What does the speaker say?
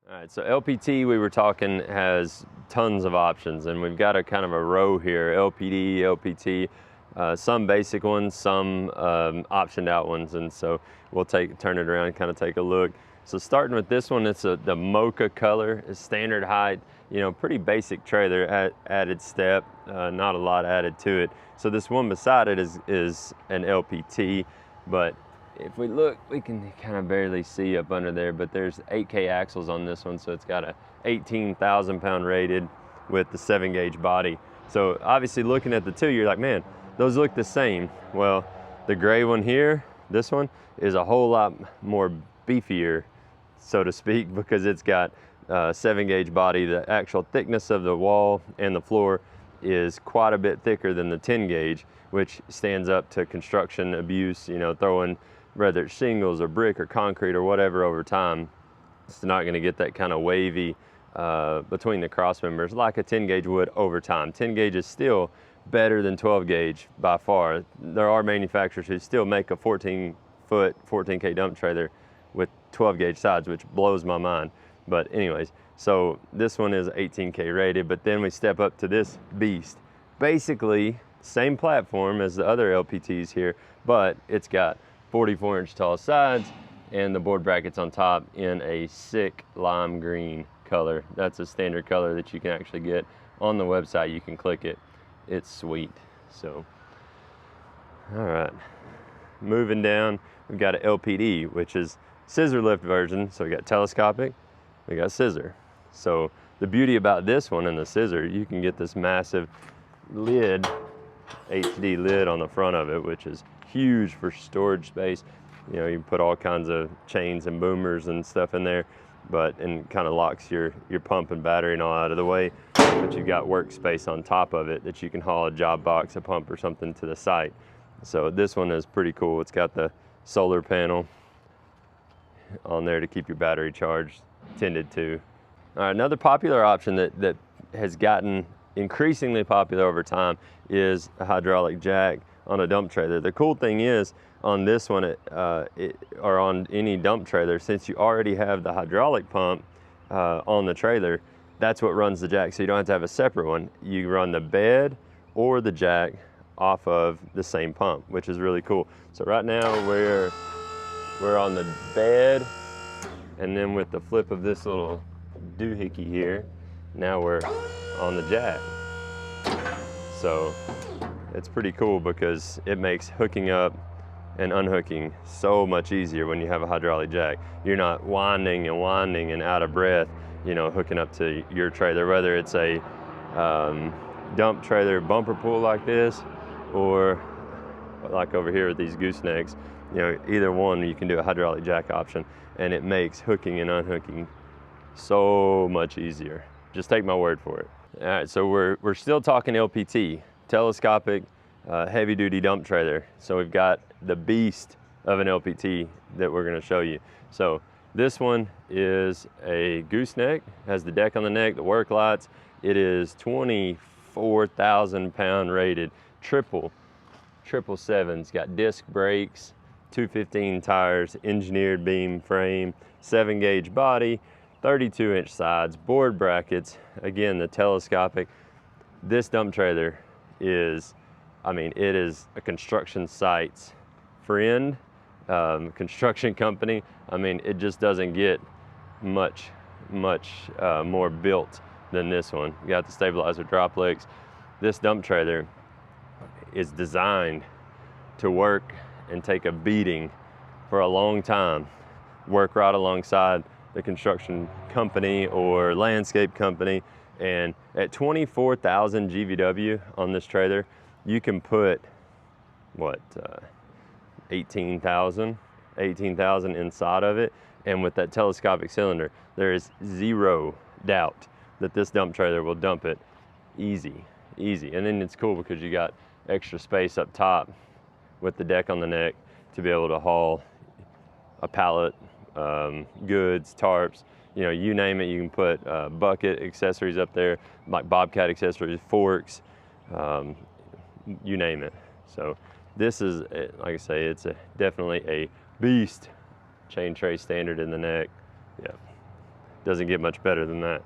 All right, so LPT, we were talking, has tons of options, and we've got a kind of a row here: LPD, LPT, some basic ones, some optioned out ones, and so we'll turn it around and kind of take a look. So starting with this one, it's the mocha color, it's standard height, you know, pretty basic trailer, added step, not a lot added to it. So this one beside it is an LPT, but if we look, we can kind of barely see up under there, but there's 8K axles on this one, so it's got a 18,000 pound rated with the 7-gauge body. So obviously looking at the two, you're like, man, those look the same. Well, the gray one here, this one, is a whole lot more beefier, so to speak, because it's got a 7-gauge body. The actual thickness of the wall and the floor is quite a bit thicker than the 10-gauge, which stands up to construction abuse, you know, throwing whether it's shingles or brick or concrete or whatever over time. It's not going to get that kind of wavy between the cross members like a 10-gauge would over time. 10-gauge is still better than 12-gauge by far. There are manufacturers who still make a 14-foot 14K dump trailer with 12-gauge sides, which blows my mind. But anyways, so this one is 18K rated, but then we step up to this beast. Basically, same platform as the other LPTs here, but it's got 44-inch tall sides and the board brackets on top in a sick lime green color. That's a standard color that you can actually get on the website. You can click it. It's sweet. So, all right. Moving down, we've got an LPD, which is scissor lift version. So we got telescopic, we got scissor. So the beauty about this one and the scissor, you can get this massive lid, HD lid on the front of it, which is huge for storage space. You know, you can put all kinds of chains and boomers and stuff in there, and kind of locks your pump and battery and all out of the way. But you've got workspace on top of it that you can haul a job box, a pump, or something to the site. So this one is pretty cool. It's got the solar panel on there to keep your battery charged, tended to. All right, another popular option that has gotten increasingly popular over time is a hydraulic jack on a dump trailer. The cool thing is on this one, or on any dump trailer, since you already have the hydraulic pump on the trailer, that's what runs the jack. So you don't have to have a separate one. You run the bed or the jack off of the same pump, which is really cool. So right now we're on the bed, and then with the flip of this little doohickey here, now we're on the jack. So it's pretty cool because it makes hooking up and unhooking so much easier when you have a hydraulic jack. You're not winding and out of breath, you know, hooking up to your trailer, whether it's a dump trailer bumper pull like this, or like over here with these goosenecks. You know, either one, you can do a hydraulic jack option, and it makes hooking and unhooking so much easier. Just take my word for it. All right, so we're still talking LPT, telescopic heavy duty dump trailer. So we've got the beast of an LPT that we're gonna show you. So this one is a gooseneck, has the deck on the neck, the work lights. It is 24,000 pound rated, triple sevens, got disc brakes, 215 tires, engineered beam frame, 7-gauge body, 32-inch sides, board brackets, again, the telescopic. This dump trailer is, I mean, it is a construction site's friend, construction company. I mean, it just doesn't get much more built than this one. You got the stabilizer drop legs. This dump trailer is designed to work and take a beating for a long time, work right alongside the construction company or landscape company. And at 24,000 GVW on this trailer, you can put, what, 18,000 inside of it. And with that telescopic cylinder, there is zero doubt that this dump trailer will dump it easy. And then it's cool because you got extra space up top with the deck on the neck to be able to haul a pallet, goods, tarps, you know, you name it. You can put bucket accessories up there, like Bobcat accessories, forks, you name it. So this is, like I say, it's definitely a beast. Chain tray standard in the neck. Yeah, doesn't get much better than that.